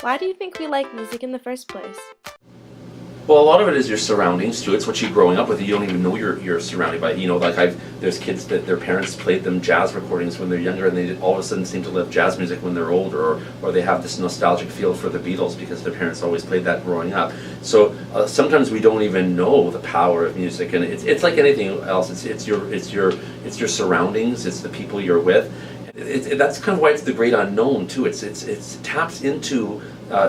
Why do you think we like music in the first place? Well, a lot of it is your surroundings too. It's what you're growing up with. You don't even know you're surrounded by it. You know, like there's kids that their parents played them jazz recordings when they're younger, and they all of a sudden seem to love jazz music when they're older, or they have this nostalgic feel for the Beatles because their parents always played that growing up. So sometimes we don't even know the power of music, and it's like anything else. It's your surroundings. It's the people you're with. That's kind of why it's the great unknown too. It's taps into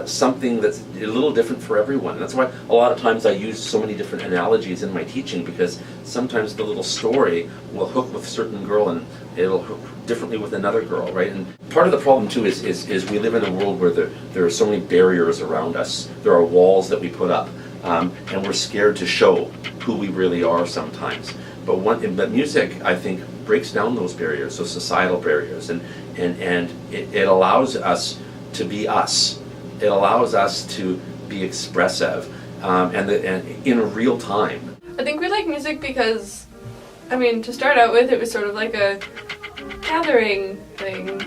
something that's a little different for everyone. That's why a lot of times I use so many different analogies in my teaching, because sometimes the little story will hook with a certain girl and it'll hook differently with another girl, right? And part of the problem too is we live in a world where there are so many barriers around us. There are walls that we put up, and we're scared to show who we really are sometimes. But music, I think, breaks down those barriers, those societal barriers, and it allows us to be us. It allows us to be expressive, and in real time. I think we like music because, I mean, to start out with, it was sort of like a gathering thing.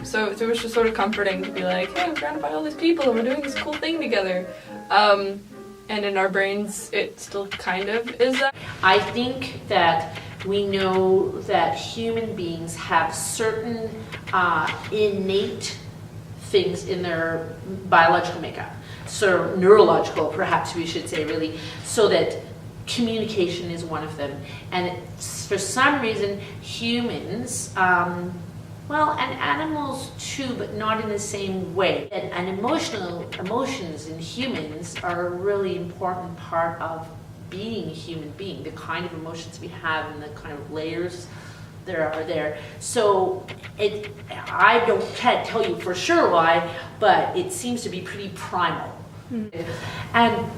So it was just sort of comforting to be like, hey, I'm surrounded by all these people and we're doing this cool thing together. And in our brains, it still kind of is that. I think that we know that human beings have certain innate things in their biological makeup, so neurological, perhaps we should say, really, so that communication is one of them. And for some reason, humans, well, and animals too, but not in the same way. And emotions in humans are a really important part of being a human being, the kind of emotions we have and the kind of layers there are there. So I can't tell you for sure why, but it seems to be pretty primal. Mm-hmm. And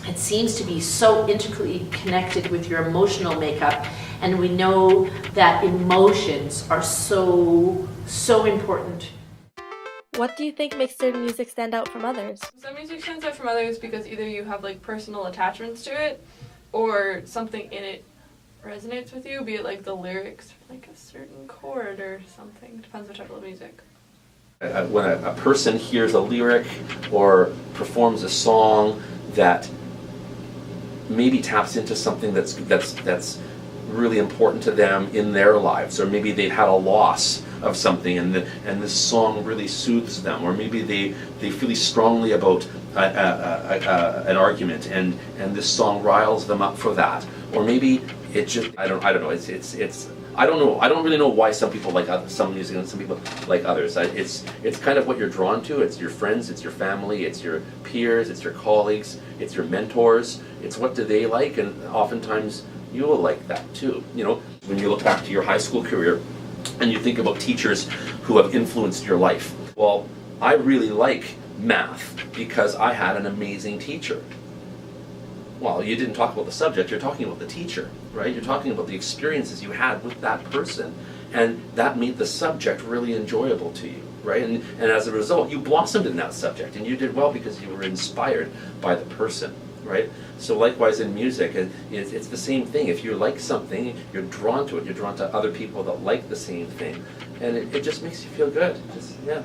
it seems to be so intricately connected with your emotional makeup, and we know that emotions are so important. What do you think makes certain music stand out from others? Some music stands out from others because either you have like personal attachments to it, or something in it resonates with you, be it like the lyrics, like a certain chord or something. Depends what type of music. When a person hears a lyric or performs a song that maybe taps into something that's really important to them in their lives, or maybe they've had a loss of something and this song really soothes them, or maybe they feel strongly about an argument and this song riles them up for that, or maybe it just I don't know, it's I don't know, I don't really know why some people like some music and some people like others. It's kind of what you're drawn to. It's your friends, it's your family, it's your peers, it's your colleagues, it's your mentors. It's what do they like, and oftentimes you will like that too. You know, when you look back to your high school career and you think about teachers who have influenced your life. Well, I really like math because I had an amazing teacher. Well, you didn't talk about the subject, you're talking about the teacher, right? You're talking about the experiences you had with that person, and that made the subject really enjoyable to you, right? And as a result, you blossomed in that subject, and you did well because you were inspired by the person, right? So likewise in music, it's the same thing. If you like something, you're drawn to it. You're drawn to other people that like the same thing, and it just makes you feel good. Yeah.